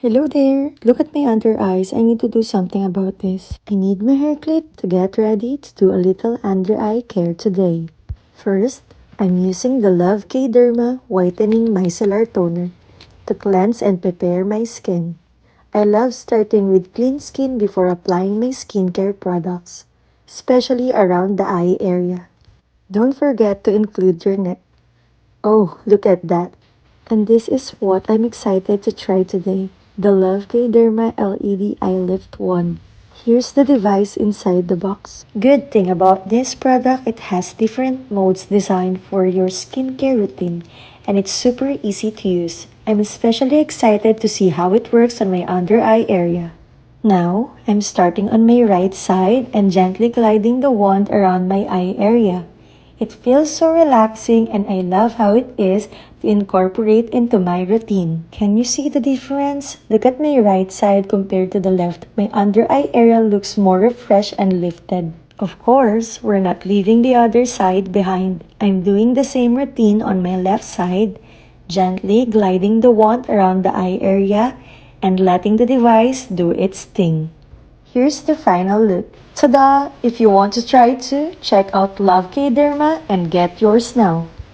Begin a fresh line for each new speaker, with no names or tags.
Hello there! Look at my under eyes. I need to do something about this. I need my hair clip to get ready to do a little under eye care today. First, I'm using the Love K Derma Whitening Micellar Toner to cleanse and prepare my skin. I love starting with clean skin before applying my skincare products, especially around the eye area. Don't forget to include your neck. Oh, look at that! And this is what I'm excited to try today. The Love K Derma LED Eye Lift Wand. Here's the device inside the box. Good thing about this product, it has different modes designed for your skincare routine, and it's super easy to use. I'm especially excited to see how it works on my under eye area. Now, I'm starting on my right side and gently gliding the wand around my eye area. It feels so relaxing and I love how it is to incorporate into my routine. Can you see the difference? Look at my right side compared to the left. My under eye area looks more refreshed and lifted. Of course, we're not leaving the other side behind. I'm doing the same routine on my left side, gently gliding the wand around the eye area and letting the device do its thing. Here's the final look. Ta-da! If you want to try it too, check out Love K Derma and get yours now.